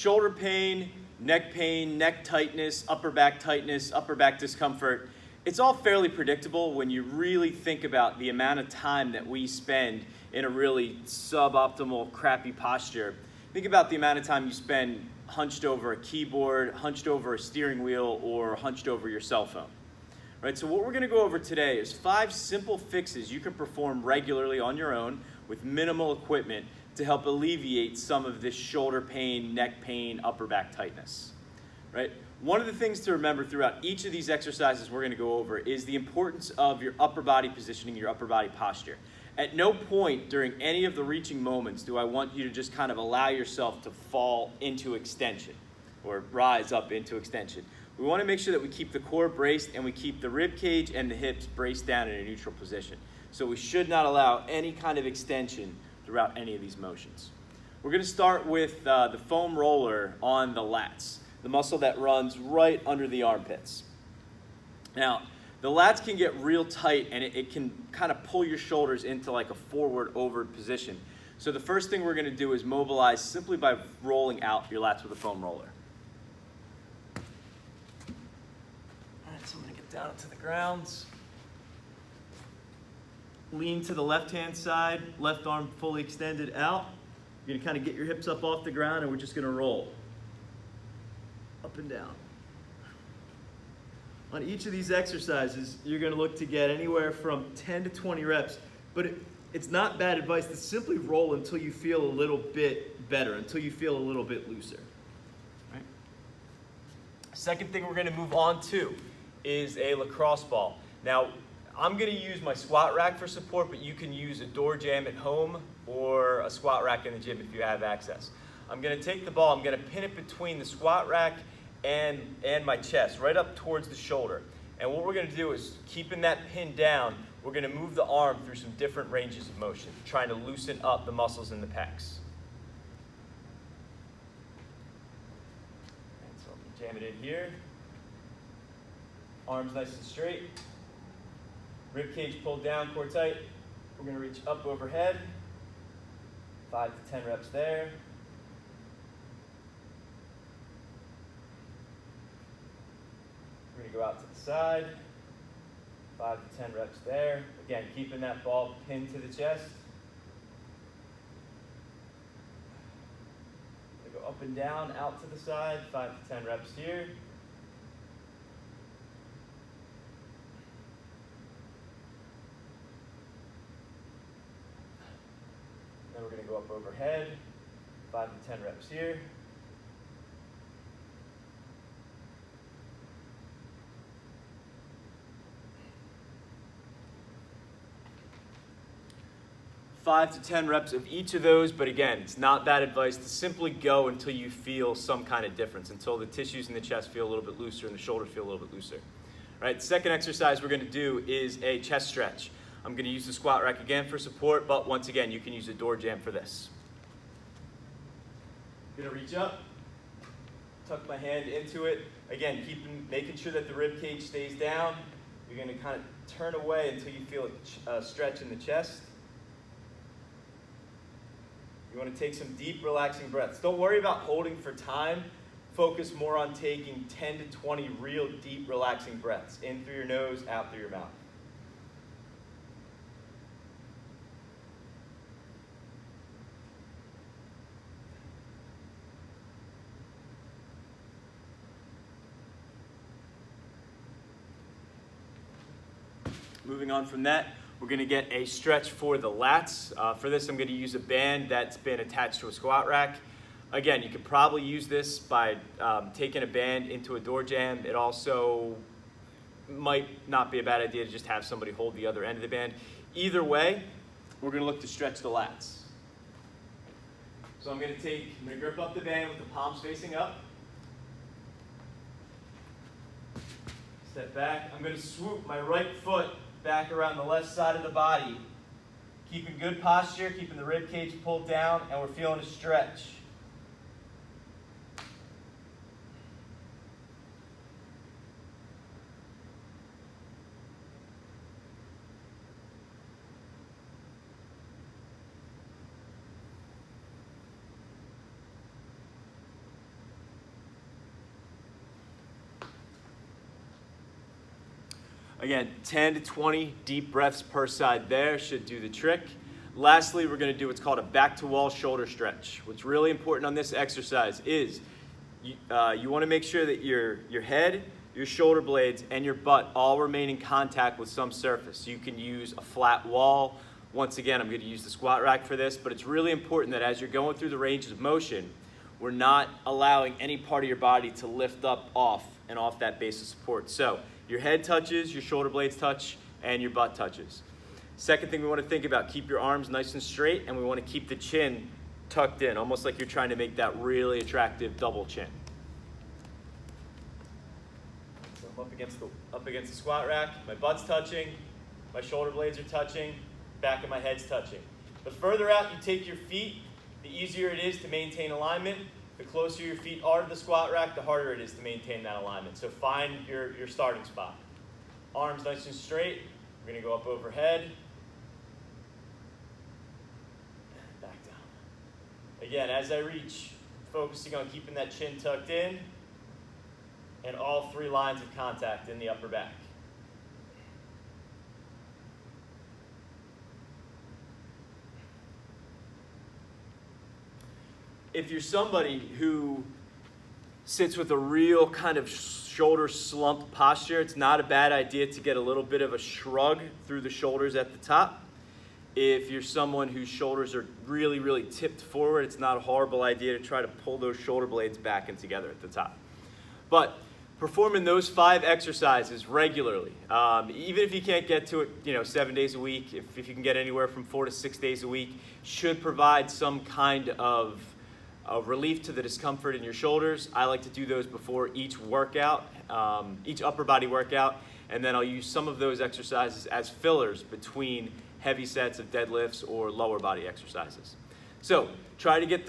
Shoulder pain, neck tightness, upper back discomfort, it's all fairly predictable when you really think about the amount of time that we spend in a really suboptimal, crappy posture. Think about the amount of time you spend hunched over a keyboard, hunched over a steering wheel, or hunched over your cell phone. Right, so what we're going to go over today is 5 simple fixes you can perform regularly on your own with minimal equipment to help alleviate some of this shoulder pain, neck pain, upper back tightness. Right? One of the things to remember throughout each of these exercises we're going to go over is the importance of your upper body positioning, your upper body posture. At no point during any of the reaching moments do I want you to just kind of allow yourself to fall into extension or rise up into extension. We want to make sure that we keep the core braced and we keep the rib cage and the hips braced down in a neutral position. So we should not allow any kind of extension throughout any of these motions. We're going to start with the foam roller on the lats, the muscle that runs right under the armpits. Now, the lats can get real tight and it can kind of pull your shoulders into like a forward over position. So the first thing we're going to do is mobilize simply by rolling out your lats with a foam roller. All right, so I'm going to get down to the ground. Lean to the left-hand side, left arm fully extended out. You're going to kind of get your hips up off the ground and we're just going to roll up and down. On each of these exercises, you're going to look to get anywhere from 10 to 20 reps, but it's not bad advice to simply roll until you feel a little bit better, until you feel a little bit looser. Right? Second thing we're going to move on to is a lacrosse ball. Now, I'm going to use my squat rack for support, but you can use a door jamb at home or a squat rack in the gym if you have access. I'm going to take the ball, I'm going to pin it between the squat rack and my chest, right up towards the shoulder. And what we're going to do is, keeping that pin down, we're going to move the arm through some different ranges of motion, trying to loosen up the muscles in the pecs. And so I'm going to jam it in here. Arms nice and straight. Rib cage pulled down, core tight. We're going to reach up overhead. 5 to 10 reps there. We're going to go out to the side. 5 to 10 reps there. Again, keeping that ball pinned to the chest. We're going to go up and down, out to the side. 5 to 10 reps here. Then we're going to go up overhead, 5 to 10 reps here. Five to 10 reps of each of those, but again, it's not bad advice to simply go until you feel some kind of difference, until the tissues in the chest feel a little bit looser and the shoulders feel a little bit looser. All right, the second exercise we're going to do is a chest stretch. I'm going to use the squat rack again for support, but once again, you can use a door jamb for this. I'm going to reach up, tuck my hand into it. Again, making sure that the rib cage stays down. You're going to kind of turn away until you feel a stretch in the chest. You want to take some deep, relaxing breaths. Don't worry about holding for time. Focus more on taking 10 to 20 real deep, relaxing breaths. In through your nose, out through your mouth. Moving on from that, we're going to get a stretch for the lats. For this, I'm going to use a band that's been attached to a squat rack. Again, you could probably use this by taking a band into a door jamb. It also might not be a bad idea to just have somebody hold the other end of the band. Either way, we're going to look to stretch the lats. So I'm going to grip up the band with the palms facing up. Step back. I'm going to swoop my right foot back around the left side of the body. Keeping good posture, keeping the rib cage pulled down, and we're feeling a stretch. Again, 10 to 20 deep breaths per side there should do the trick. Lastly, we're going to do what's called a back to wall shoulder stretch. What's really important on this exercise is you want to make sure that your head, your shoulder blades, and your butt all remain in contact with some surface. You can use a flat wall. Once again, I'm going to use the squat rack for this, but it's really important that as you're going through the ranges of motion, we're not allowing any part of your body to lift up off that base of support. So your head touches, your shoulder blades touch, and your butt touches. Second thing we want to think about, keep your arms nice and straight, and we want to keep the chin tucked in, almost like you're trying to make that really attractive double chin. So I'm up against the squat rack, my butt's touching, my shoulder blades are touching, back of my head's touching. The further out you take your feet, the easier it is to maintain alignment. The closer your feet are to the squat rack, the harder it is to maintain that alignment. So find your starting spot. Arms nice and straight. We're going to go up overhead. Back down. Again, as I reach, focusing on keeping that chin tucked in and all 3 lines of contact in the upper back. If you're somebody who sits with a real kind of shoulder slump posture, it's not a bad idea to get a little bit of a shrug through the shoulders at the top. If you're someone whose shoulders are really, really tipped forward, it's not a horrible idea to try to pull those shoulder blades back and together at the top. But performing those 5 exercises regularly, even if you can't get to it 7 days a week, if you can get anywhere from 4 to 6 days a week, should provide some kind of relief to the discomfort in your shoulders. I like to do those before each workout, each upper body workout, and then I'll use some of those exercises as fillers between heavy sets of deadlifts or lower body exercises. So try to get this